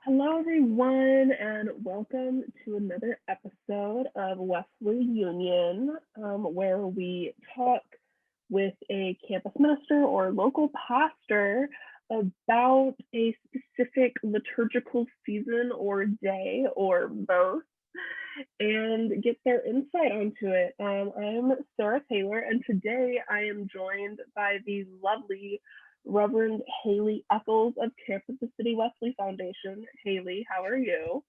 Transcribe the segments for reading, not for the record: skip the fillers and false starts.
Hello, everyone, and welcome to another episode of Wesley Union, where we talk with a campus minister or local pastor about a specific liturgical season or day or both and get their insight onto it. I'm Sarah Taylor, and today I am joined by the lovely Reverend Haley Eccles of Campus the City Wesley Foundation. Haley, how are you?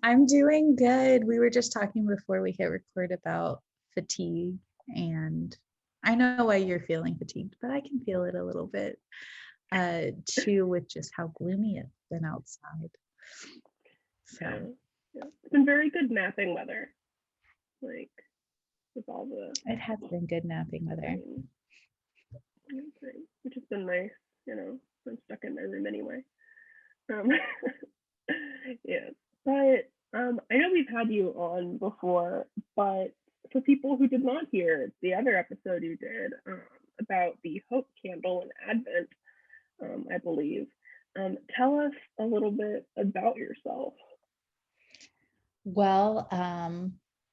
I'm doing good. We were just talking before we hit record about fatigue, and I know why you're feeling fatigued, but I can feel it a little bit too, with just how gloomy it's been outside. So yeah. It's been very good napping weather, like with all the. it has been good napping weather. Which has been nice, I'm stuck in my room anyway. Yeah, but I know we've had you on before, but for people who did not hear the other episode you did about the Hope Candle and Advent, I believe, tell us a little bit about yourself. Well,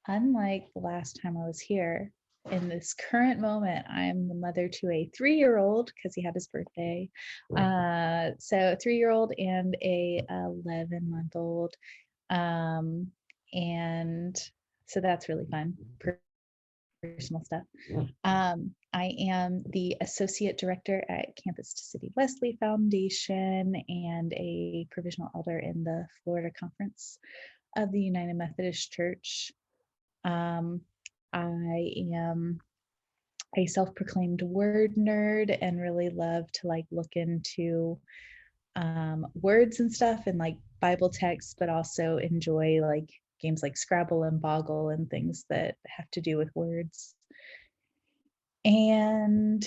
unlike the last time I was here, in this current moment, I'm the mother to a 3-year-old because he had his birthday. So a 3-year-old and a 11-month-old. And so that's really fun, personal stuff. I am the associate director at Campus City Wesley Foundation and a provisional elder in the Florida Conference of the United Methodist Church. I am a self-proclaimed word nerd and really love to look into words and stuff and Bible texts, but also enjoy games like Scrabble and Boggle and things that have to do with words. And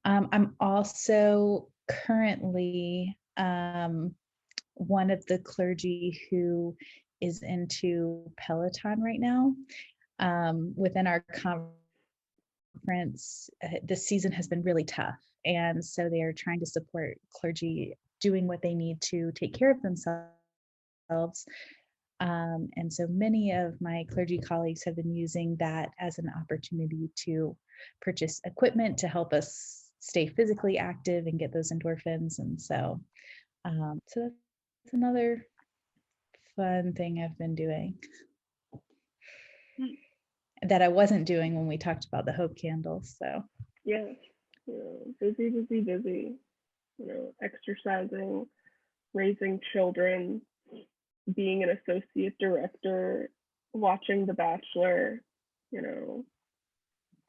I'm also currently one of the clergy who is into Peloton right now. Within our conference, this season has been really tough. And so they are trying to support clergy doing what they need to take care of themselves. And so many of my clergy colleagues have been using that as an opportunity to purchase equipment to help us stay physically active and get those endorphins. And so that's another fun thing I've been doing that I wasn't doing when we talked about the Hope Candle. So yeah, busy, exercising, raising children, being an associate director, watching The Bachelor,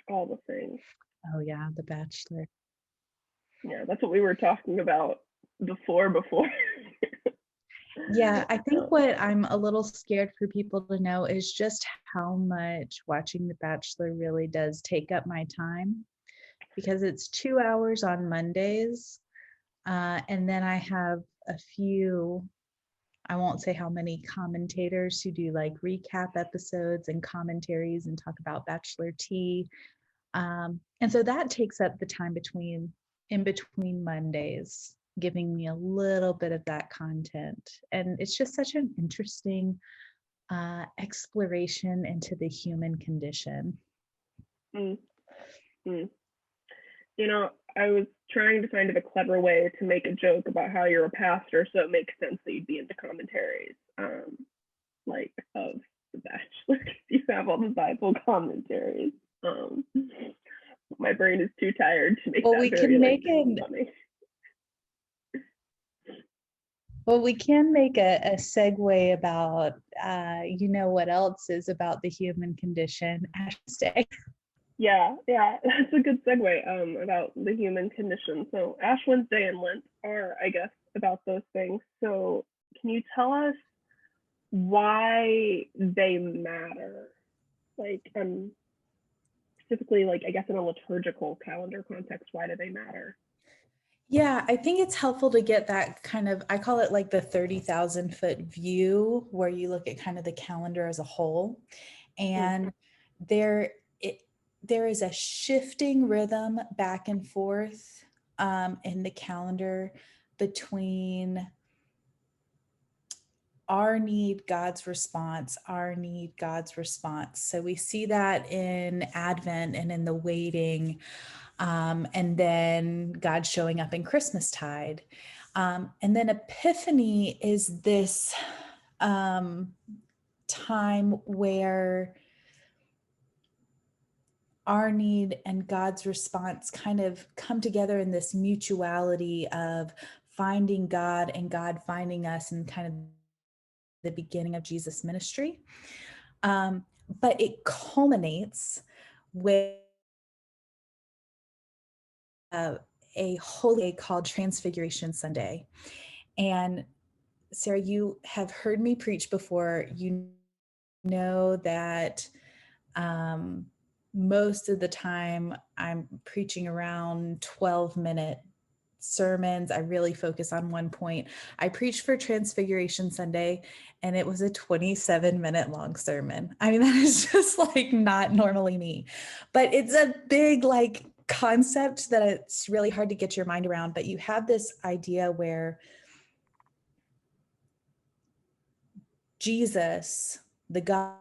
all the things. Oh yeah, The Bachelor. Yeah, that's what we were talking about before. Yeah, I think what I'm a little scared for people to know is just how much watching The Bachelor really does take up my time, because it's 2 hours on Mondays. And then I have a few, I won't say how many, commentators who do recap episodes and commentaries and talk about Bachelor tea. And so that takes up the time in between Mondays, giving me a little bit of that content. And it's just such an interesting exploration into the human condition. I was trying to find a clever way to make a joke about how you're a pastor, so it makes sense that you'd be into commentaries, of The Bachelor. You have all the Bible commentaries. My brain is too tired to make well, that we very can make it funny. Well, we can make a segue about, what else is about the human condition. Ash Day. Yeah, that's a good segue about the human condition. So Ash Wednesday and Lent are, I guess, about those things. So can you tell us why they matter? Specifically, I guess in a liturgical calendar context, why do they matter? Yeah, I think it's helpful to get that kind of, I call it the 30,000 foot view, where you look at kind of the calendar as a whole. And there is a shifting rhythm back and forth in the calendar between our need, God's response, our need, God's response. So we see that in Advent and in the waiting, and then God showing up in Christmastide. And then Epiphany is this time where our need and God's response kind of come together in this mutuality of finding God and God finding us, and kind of the beginning of Jesus' ministry. But it culminates with a holy day called Transfiguration Sunday. And Sarah, you have heard me preach before. You know that most of the time I'm preaching around 12-minute sermons. I really focus on one point. I preached for Transfiguration Sunday, and it was a 27-minute long sermon. I mean, that is just like not normally me, but it's a big like concept that it's really hard to get your mind around. But you have this idea where Jesus, the God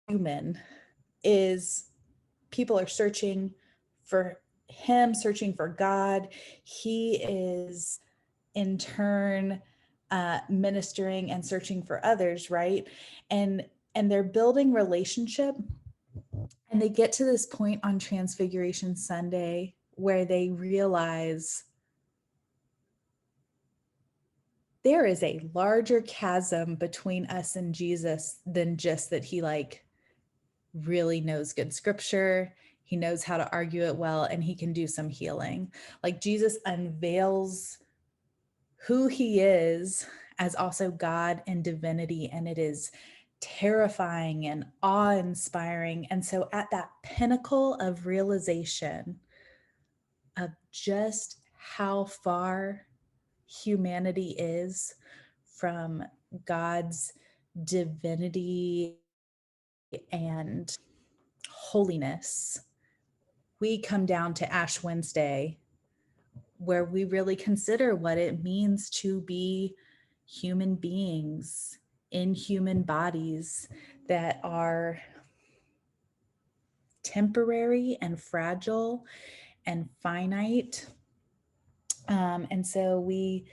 human, is, people are searching for him, searching for God. He is in turn ministering and searching for others, right? And they're building relationship, and they get to this point on Transfiguration Sunday where they realize there is a larger chasm between us and Jesus than just that he like really knows good scripture, he knows how to argue it well, and he can do some healing. Like Jesus unveils who he is as also God and divinity, and it is terrifying and awe-inspiring. And so at that pinnacle of realization of just how far humanity is from God's divinity and holiness, we come down to Ash Wednesday, where we really consider what it means to be human beings in human bodies that are temporary and fragile and finite. And so we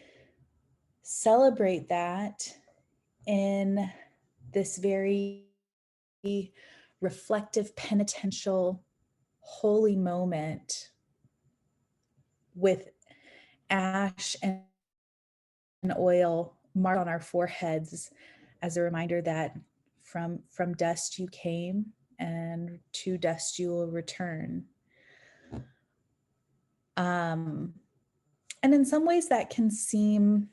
celebrate that in this very reflective, penitential, holy moment with ash and oil marked on our foreheads as a reminder that from dust you came, and to dust you will return. And in some ways that can seem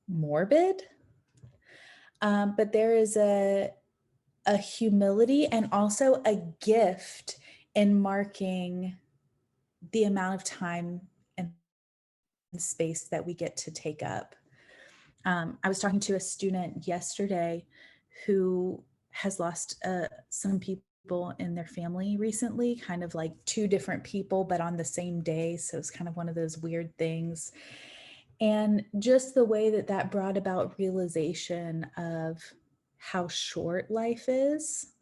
morbid, but there is a humility and also a gift in marking the amount of time and space that we get to take up. I was talking to a student yesterday who has lost some people in their family recently, kind of like two different people, but on the same day. So it's kind of one of those weird things. And just the way that that brought about realization of how short life is.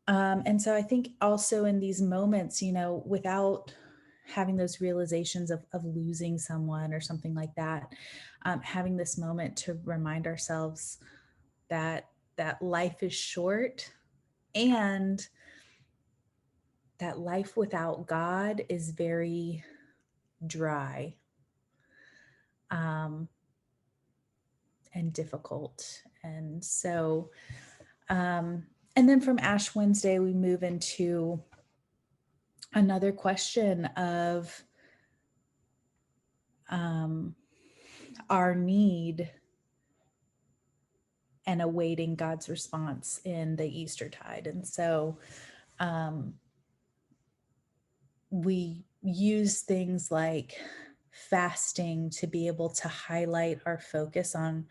And so I think also in these moments, you know, without having those realizations of losing someone or something like that, having this moment to remind ourselves that life is short, and that life without God is very dry and difficult. And so, and then from Ash Wednesday, we move into another question of our need and awaiting God's response in the Eastertide. And so we use things like fasting to be able to highlight our focus on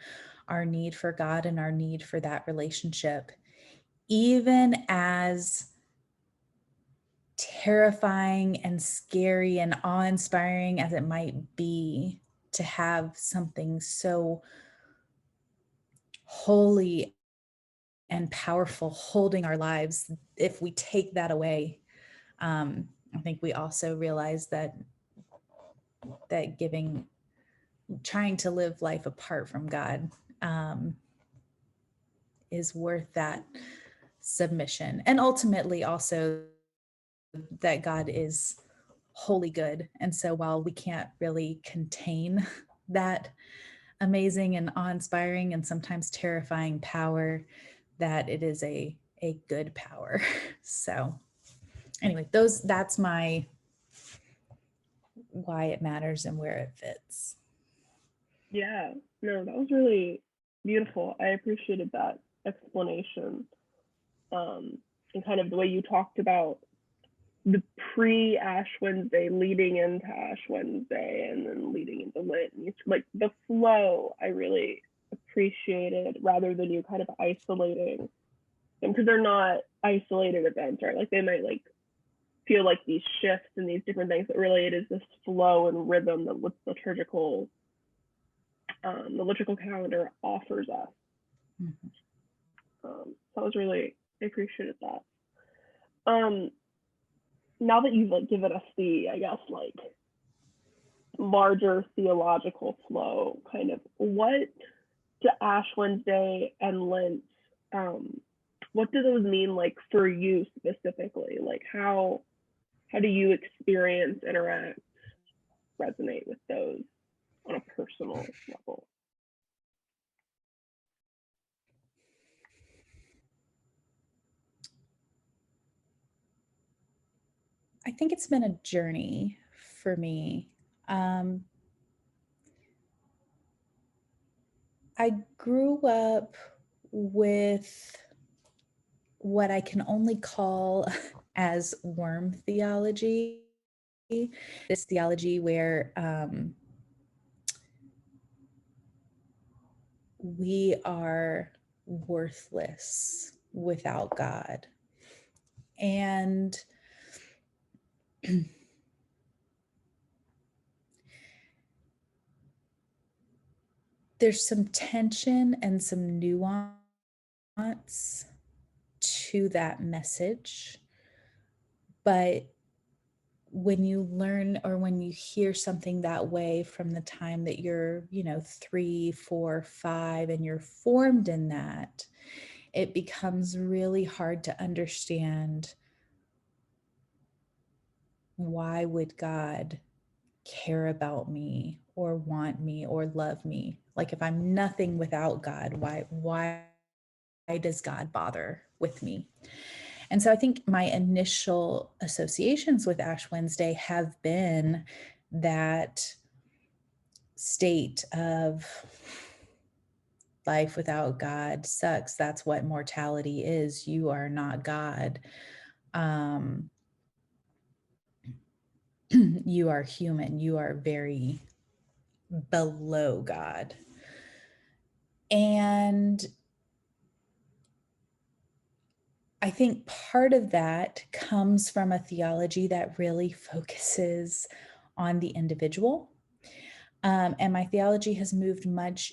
our need for God and our need for that relationship, even as terrifying and scary and awe-inspiring as it might be to have something so holy and powerful holding our lives, if we take that away, I think we also realize that trying to live life apart from God is worth that submission. And ultimately also that God is wholly good. And so while we can't really contain that amazing and awe-inspiring and sometimes terrifying power, that it is a good power. So anyway, that's my why it matters and where it fits. Yeah, no, that was really beautiful. I appreciated that explanation. And kind of the way you talked about the pre-Ash Wednesday leading into Ash Wednesday and then leading into Lent. And like the flow, I really appreciated rather than you kind of isolating them, because they're not isolated events, right? Like they might like feel like these shifts and these different things, but really it is this flow and rhythm that the liturgical calendar offers us. Mm-hmm. So I was really, I appreciated that. Now that you've like given us the, I guess, like larger theological flow, kind of what to Ash Wednesday and Lent, what do those mean like for you specifically? Like how do you experience, interact, resonate with those on a personal level? I think it's been a journey for me. I grew up with what I can only call as worm theology. This theology where we are worthless without God. And there's some tension and some nuance to that message. But when you learn or when you hear something that way from the time that you're, 3, 4, 5, and you're formed in that, it becomes really hard to understand, why would God care about me or want me or love me? Like if I'm nothing without God, why does God bother with me? And so I think my initial associations with Ash Wednesday have been that state of life without God sucks. That's what mortality is. You are not God. You are human. You are very below God. And I think part of that comes from a theology that really focuses on the individual. And my theology has moved much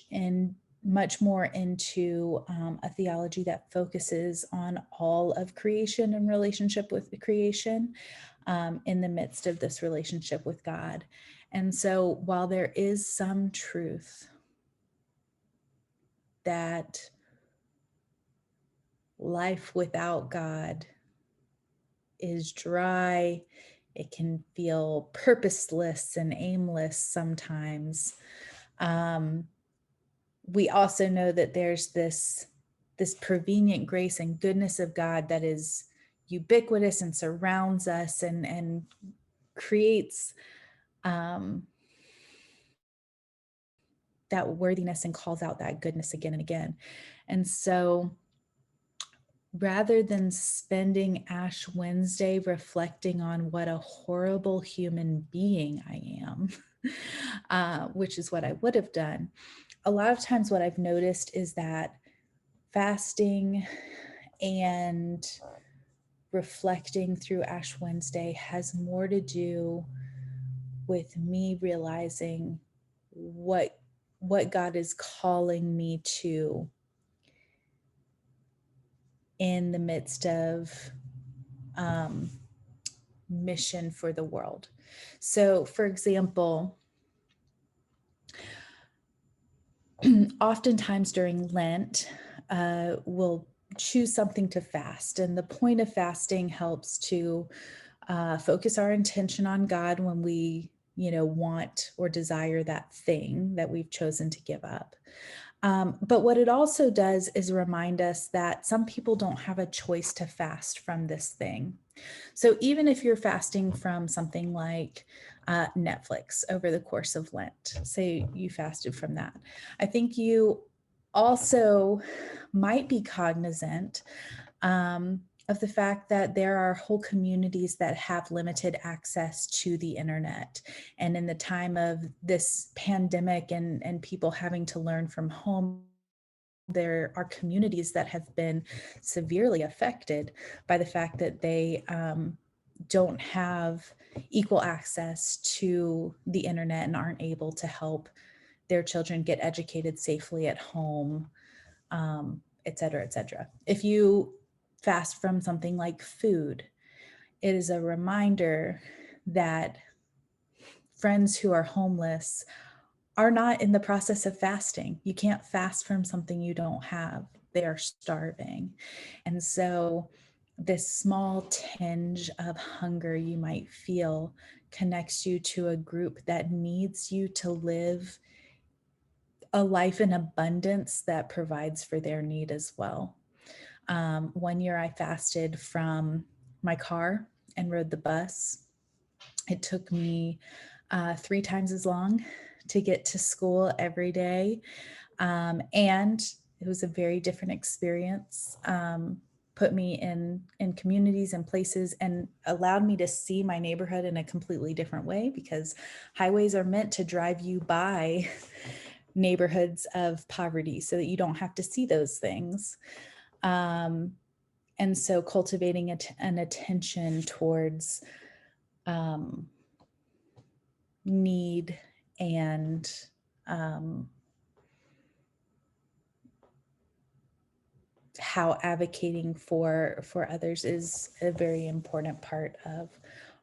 more into a theology that focuses on all of creation and relationship with the creation in the midst of this relationship with God. And so while there is some truth that life without God is dry, it can feel purposeless and aimless sometimes. We also know that there's this prevenient grace and goodness of God that is ubiquitous and surrounds us and creates that worthiness and calls out that goodness again and again. And so rather than spending Ash Wednesday reflecting on what a horrible human being I am, which is what I would have done, a lot of times what I've noticed is that fasting and reflecting through Ash Wednesday has more to do with me realizing what God is calling me to in the midst of mission for the world. So, for example, oftentimes during Lent, we'll choose something to fast. And the point of fasting helps to focus our intention on God when we, want or desire that thing that we've chosen to give up. But what it also does is remind us that some people don't have a choice to fast from this thing. So even if you're fasting from something like Netflix over the course of Lent, say you fasted from that, I think you also might be cognizant of the fact that there are whole communities that have limited access to the internet. And in the time of this pandemic and people having to learn from home, there are communities that have been severely affected by the fact that they don't have equal access to the internet and aren't able to help their children get educated safely at home, et cetera, et cetera. If you fast from something like food, it is a reminder that friends who are homeless are not in the process of fasting. You can't fast from something you don't have. They are starving. And so this small tinge of hunger you might feel connects you to a group that needs you to live a life in abundance that provides for their need as well. One year I fasted from my car and rode the bus. It took me 3 times as long to get to school every day. And it was a very different experience. Put me in communities and places and allowed me to see my neighborhood in a completely different way, because highways are meant to drive you by neighborhoods of poverty so that you don't have to see those things. And so cultivating an attention towards need and how advocating for others is a very important part of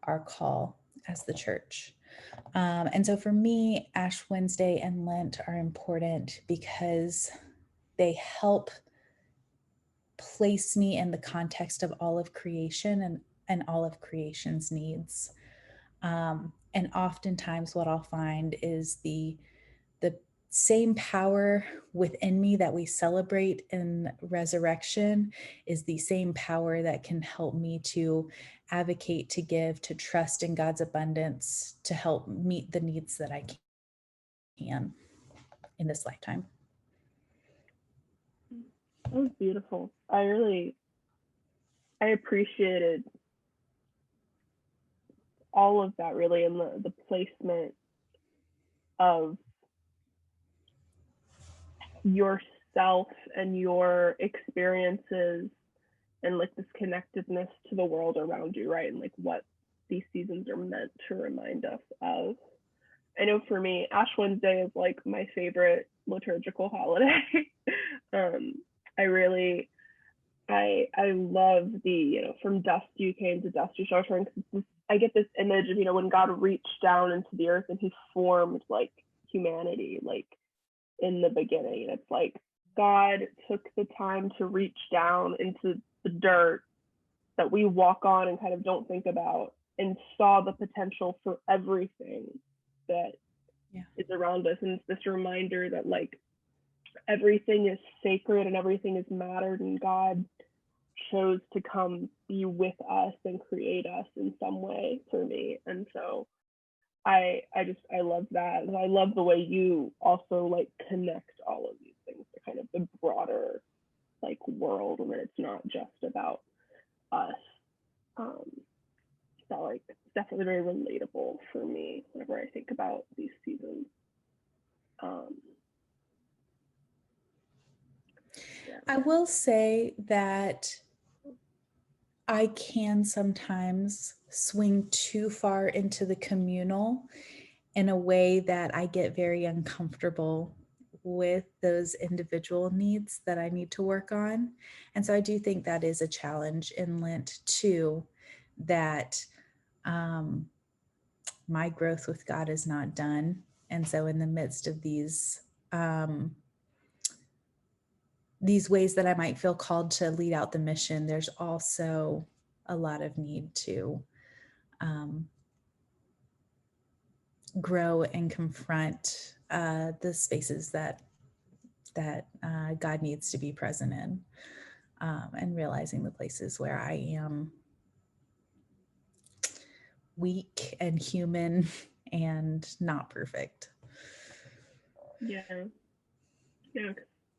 our call as the church. And so for me, Ash Wednesday and Lent are important because they help place me in the context of all of creation and all of creation's needs. And oftentimes what I'll find is the same power within me that we celebrate in resurrection is the same power that can help me to advocate, to give, to trust in God's abundance, to help meet the needs that I can in this lifetime. That was beautiful. I appreciated all of that, really, and the placement of yourself and your experiences and like this connectedness to the world around you, right? And like what these seasons are meant to remind us of. I know for me, Ash Wednesday is like my favorite liturgical holiday. I love the, from dust you came, to dust you shall return. I get this image of, when God reached down into the earth and he formed like humanity, like in the beginning. It's like God took the time to reach down into the dirt that we walk on and kind of don't think about, and saw the potential for everything that is around us. And it's this reminder that like everything is sacred and everything is mattered, and God chose to come be with us and create us in some way, for me. And so I love that. And I love the way you also like connect all of these things to kind of the broader like world, and that it's not just about us. That like definitely very relatable for me whenever I think about these seasons. I will say that I can sometimes swing too far into the communal in a way that I get very uncomfortable with those individual needs that I need to work on. And so I do think that is a challenge in Lent too, that um, my growth with God is not done. And so in the midst of these ways that I might feel called to lead out the mission, there's also a lot of need to um, grow and confront the spaces that God needs to be present in, and realizing the places where I am weak and human and not perfect. Yeah. Yeah.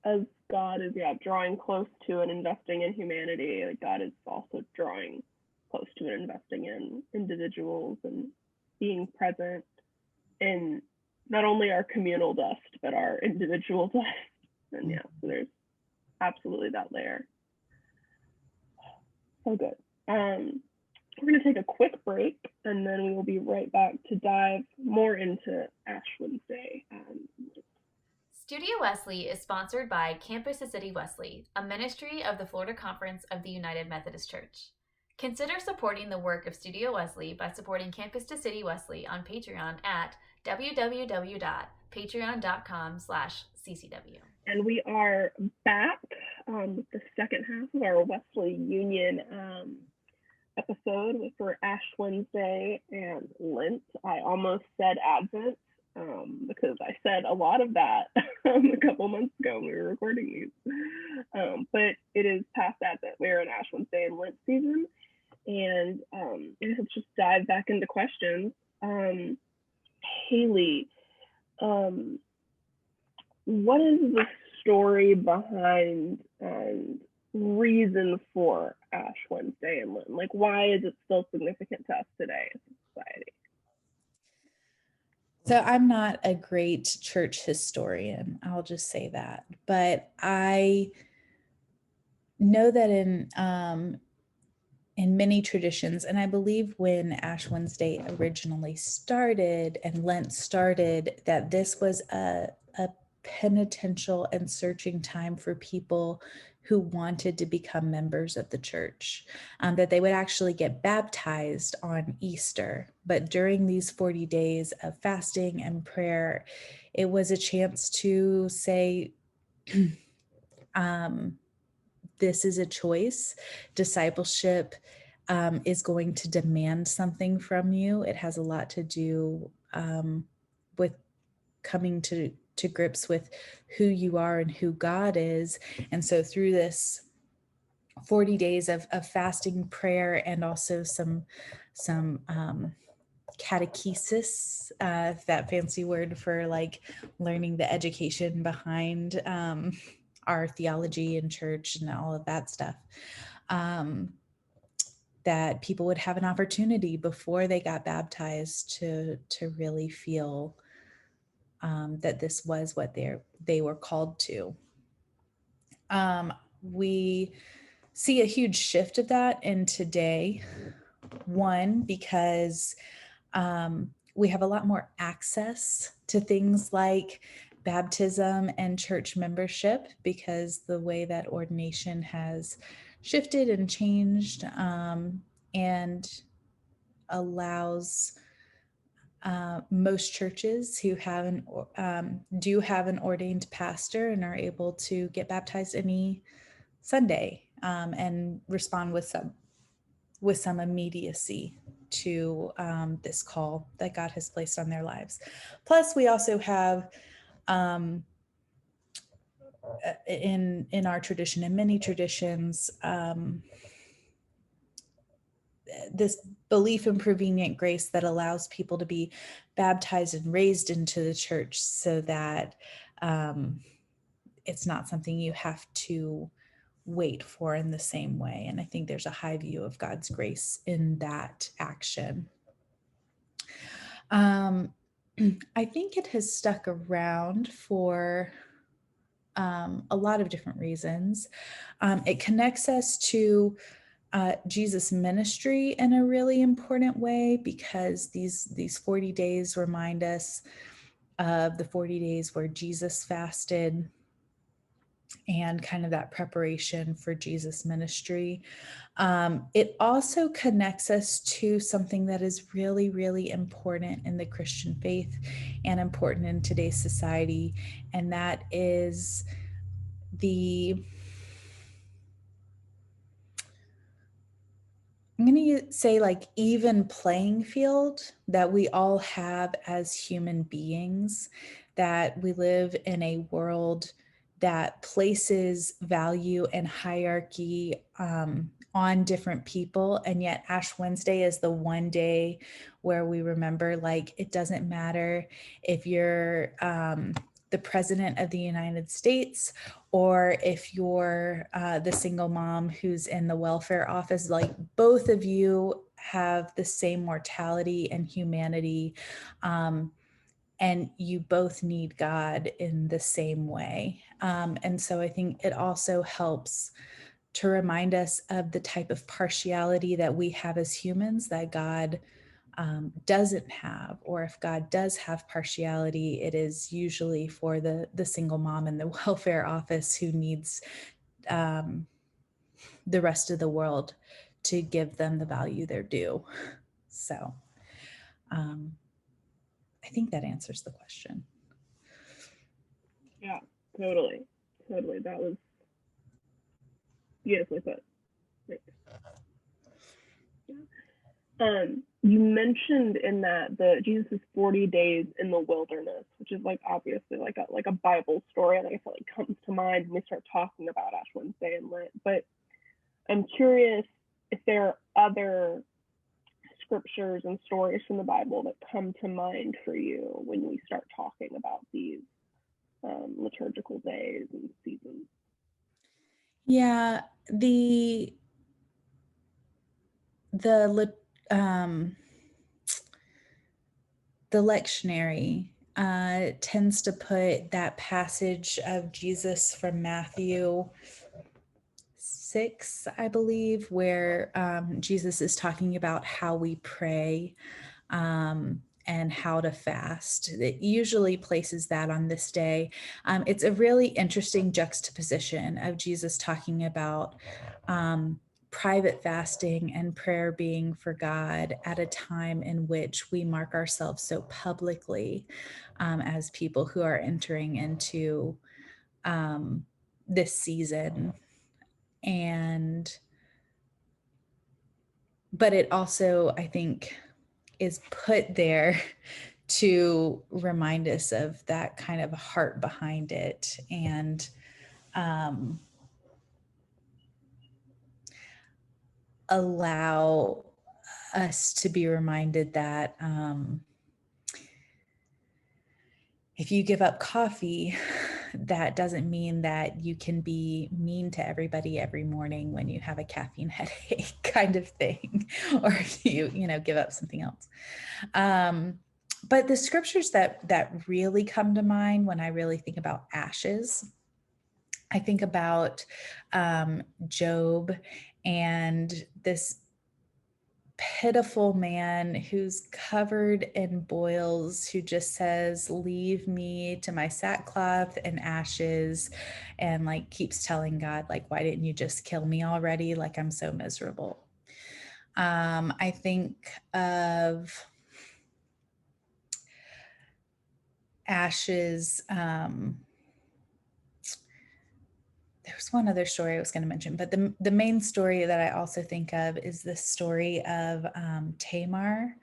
As God is, drawing close to and investing in humanity, like God is also drawing close to and investing in individuals and being present in not only our communal dust, but our individual dust. And yeah, so there's absolutely that layer. So good. We're going to take a quick break, and then we will be right back to dive more into Ash Wednesday. Studio Wesley is sponsored by Campus to City Wesley, a ministry of the Florida Conference of the United Methodist Church. Consider supporting the work of Studio Wesley by supporting Campus to City Wesley on Patreon at www.patreon.com/ccw. And we are back with the second half of our Wesley Union episode for Ash Wednesday and Lent. I almost said Advent because I said a lot of that a couple months ago when we were recording these. But it is past Advent. We're in Ash Wednesday and Lent season. And let's just dive back into questions. Haley, what is the story behind and reason for Ash Wednesday and Lent? Like, why is it still significant to us today as a society? So I'm not a great church historian, I'll just say that. But I know that in many traditions, and I believe when Ash Wednesday originally started and Lent started, that this was a penitential and searching time for people who wanted to become members of the church, that they would actually get baptized on Easter. But during these 40 days of fasting and prayer, it was a chance to say, this is a choice. Discipleship is going to demand something from you. It has a lot to do with coming to grips with who you are and who God is. And so through this 40 days of fasting, prayer, and also some catechesis, that fancy word for like learning the education behind our theology and church and all of that stuff, that people would have an opportunity before they got baptized to really feel that this was what they were called to. We see a huge shift of that in today. One, because we have a lot more access to things like baptism and church membership, because the way that ordination has shifted and changed, and allows most churches who do have an ordained pastor and are able to get baptized any Sunday, and respond with some immediacy to this call that God has placed on their lives. Plus, we also have in our tradition, in many traditions, this belief in prevenient grace that allows people to be baptized and raised into the church, so that it's not something you have to wait for in the same way. And I think there's a high view of God's grace in that action. I think it has stuck around for a lot of different reasons. It connects us to Jesus' ministry in a really important way, because these 40 days remind us of the 40 days where Jesus fasted and kind of that preparation for Jesus' ministry. It also connects us to something that is really, really important in the Christian faith and important in today's society, and that is I'm going to say like even playing field that we all have as human beings, that we live in a world that places value and hierarchy on different people. And yet Ash Wednesday is the one day where we remember, like, it doesn't matter if you're the president of the United States, or if you're the single mom who's in the welfare office, like both of you have the same mortality and humanity. And you both need God in the same way. And so I think it also helps to remind us of the type of partiality that we have as humans that God doesn't have, or if God does have partiality, it is usually for the single mom in the welfare office who needs the rest of the world to give them the value they're due. So I think that answers the question. Yeah, totally. That was beautifully put. Thanks. Yeah. You mentioned in that the Jesus' 40 days in the wilderness, which is like obviously like a Bible story, and I guess it like comes to mind when we start talking about Ash Wednesday and Lent. But I'm curious if there are other scriptures and stories from the Bible that come to mind for you when we start talking about these liturgical days and seasons. Yeah, the lectionary tends to put that passage of Jesus from Matthew 6, I believe, where Jesus is talking about how we pray and how to fast. It usually places that on this day. It's a really interesting juxtaposition of Jesus talking about private fasting and prayer being for God at a time in which we mark ourselves so publicly as people who are entering into this season. But it also, I think, is put there to remind us of that kind of heart behind it, and allow us to be reminded that if you give up coffee, that doesn't mean that you can be mean to everybody every morning when you have a caffeine headache kind of thing, or if you give up something else. But the scriptures that really come to mind when I really think about ashes, I think about Job and this pitiful man who's covered in boils, who just says, "Leave me to my sackcloth and ashes," and like keeps telling God, like, "Why didn't you just kill me already? Like, I'm so miserable." I think of ashes. There's one other story I was going to mention, but the main story that I also think of is the story of Tamar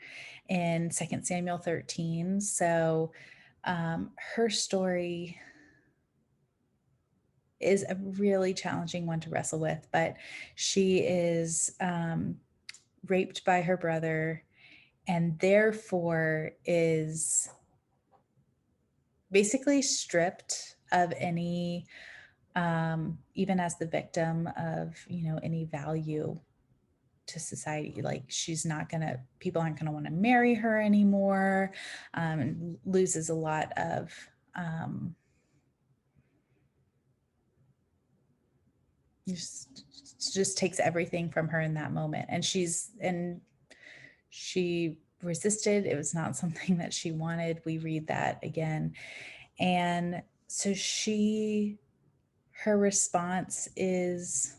in 2 Samuel 13. So her story is a really challenging one to wrestle with, but she is raped by her brother, and therefore is basically stripped of any even as the victim of any value to society. Like, people aren't gonna want to marry her anymore, and loses a lot of just takes everything from her in that moment. And she resisted. It was not something that she wanted. We read that again. And so her response is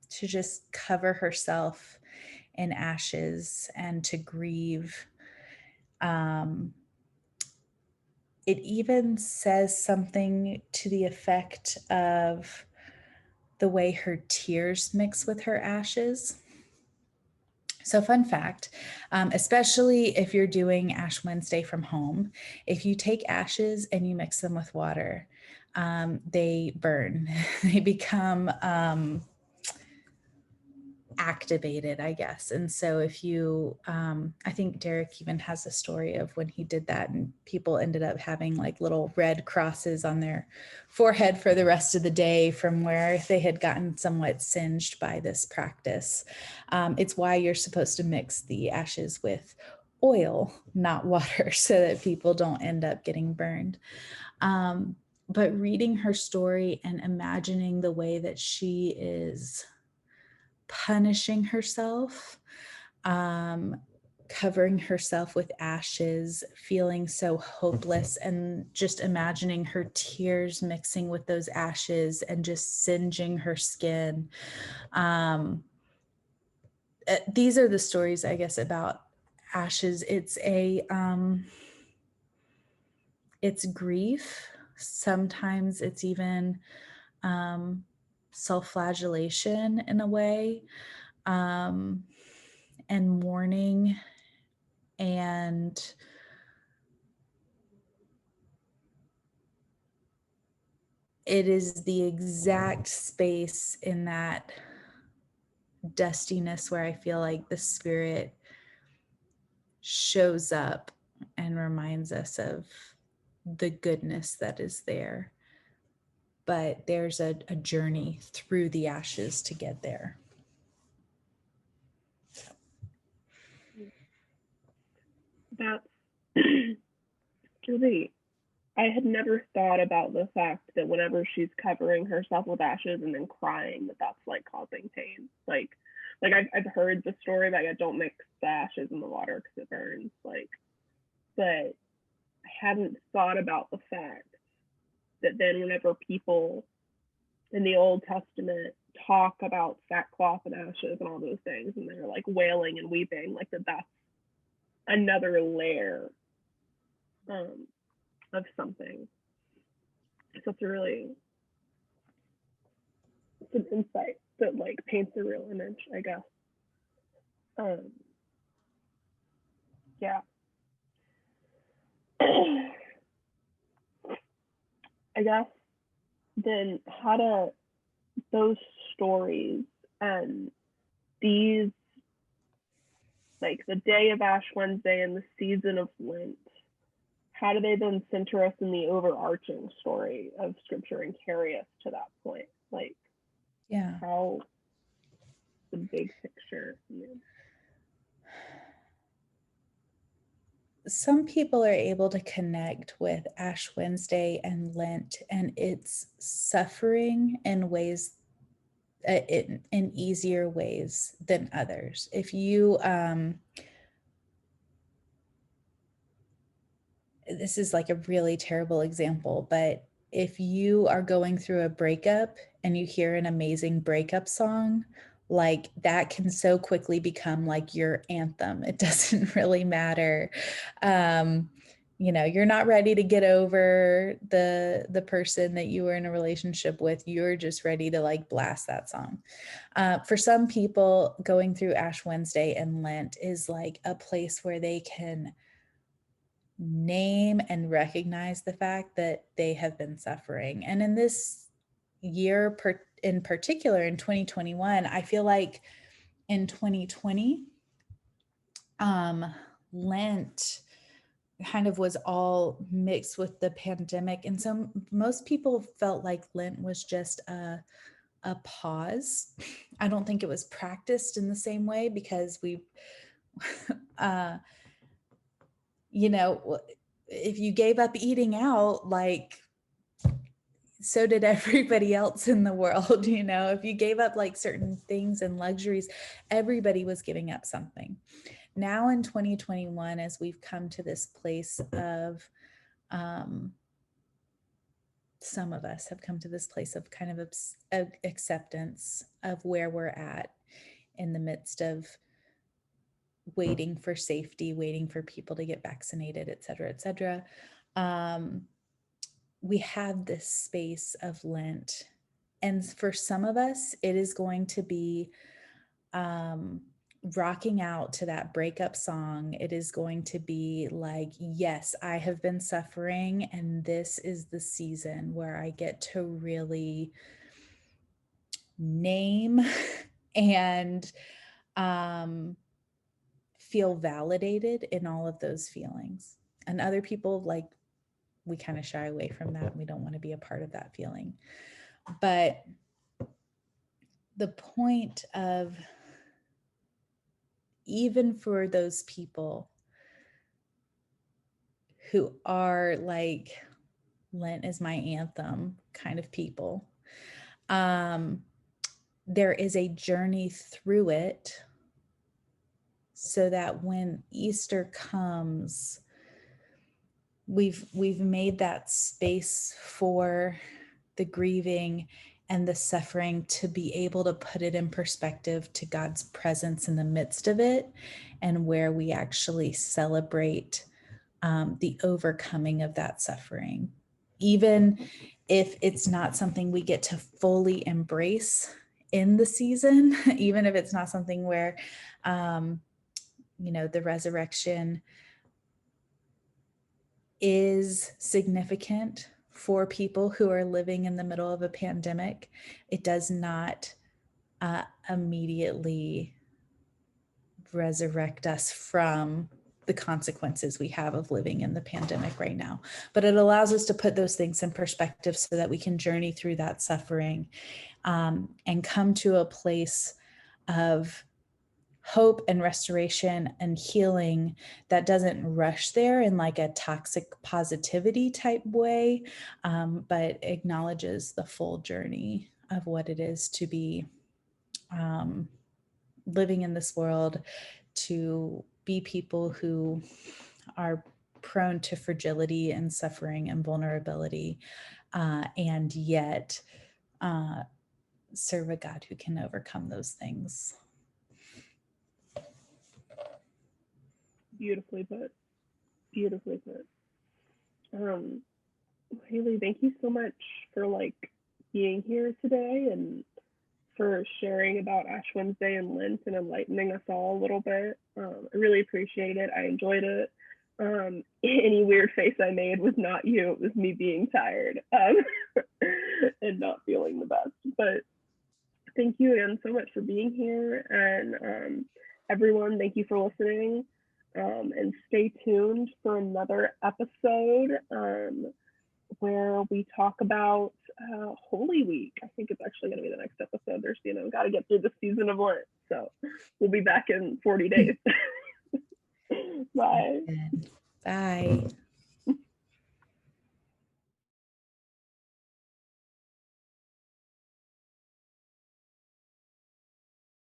to just cover herself in ashes and to grieve. It even says something to the effect of the way her tears mix with her ashes. So fun fact, especially if you're doing Ash Wednesday from home, if you take ashes and you mix them with water, they burn. They become activated, I guess. And so if you, I think Derek even has a story of when he did that and people ended up having like little red crosses on their forehead for the rest of the day from where they had gotten somewhat singed by this practice. It's why you're supposed to mix the ashes with oil, not water, so that people don't end up getting burned. But reading her story and imagining the way that she is punishing herself, covering herself with ashes, feeling so hopeless, and just imagining her tears mixing with those ashes and just singeing her skin. These are the stories, I guess, about ashes. It's grief. Sometimes it's even self-flagellation in a way, and mourning, and it is the exact space in that dustiness where I feel like the Spirit shows up and reminds us of the goodness that is there. But there's a journey through the ashes to get there. That's really, I had never thought about the fact that whenever she's covering herself with ashes and then crying, that's like causing pain. Like I've heard the story, like, I don't mix the ashes in the water because it burns. Like, but I hadn't thought about the fact that then whenever people in the Old Testament talk about sackcloth and ashes and all those things, and they're like wailing and weeping, like that's another layer of something. So it's an insight that like paints a real image, I guess. Yeah. I guess then how do those stories and these, like the day of Ash Wednesday and the season of Lent, how do they then center us in the overarching story of Scripture and carry us to that point? Like, yeah, how the big picture. Some people are able to connect with Ash Wednesday and Lent and its suffering in ways, in easier ways than others. If you, this is like a really terrible example, but if you are going through a breakup and you hear an amazing breakup song, like that can so quickly become like your anthem. It doesn't really matter. You're not ready to get over the person that you were in a relationship with. You're just ready to like blast that song. For some people, going through Ash Wednesday and Lent is like a place where they can name and recognize the fact that they have been suffering. And in this year in particular, in 2021, I feel like in 2020, Lent kind of was all mixed with the pandemic. And so most people felt like Lent was just a pause. I don't think it was practiced in the same way because we if you gave up eating out, like so did everybody else in the world. If you gave up like certain things and luxuries, everybody was giving up something. Now in 2021, as we've come to this place of, some of us have come to this place of kind of acceptance of where we're at in the midst of waiting for safety, waiting for people to get vaccinated, et cetera, et cetera. We have this space of Lent. And for some of us, it is going to be rocking out to that breakup song. It is going to be like, yes, I have been suffering, and this is the season where I get to really name and feel validated in all of those feelings. And other people, like, we kind of shy away from that. We don't want to be a part of that feeling. But the point of, even for those people who are like, Lent is my anthem kind of people, there is a journey through it so that when Easter comes, we've made that space for the grieving and the suffering to be able to put it in perspective to God's presence in the midst of it, and where we actually celebrate the overcoming of that suffering. Even if it's not something we get to fully embrace in the season, even if it's not something where, the resurrection is significant for people who are living in the middle of a pandemic, it does not immediately resurrect us from the consequences we have of living in the pandemic right now. But it allows us to put those things in perspective so that we can journey through that suffering and come to a place of hope and restoration and healing that doesn't rush there in like a toxic positivity type way, but acknowledges the full journey of what it is to be living in this world, to be people who are prone to fragility and suffering and vulnerability, and yet serve a God who can overcome those things. Beautifully put. Beautifully put. Haley, thank you so much for being here today and for sharing about Ash Wednesday and Lent and enlightening us all a little bit. I really appreciate it. I enjoyed it. Any weird face I made was not you. It was me being tired and not feeling the best. But thank you again so much for being here. And everyone, thank you for listening. And stay tuned for another episode where we talk about Holy Week. I think it's actually going to be the next episode. There's, got to get through the season of Lent. So we'll be back in 40 days. Bye. Bye.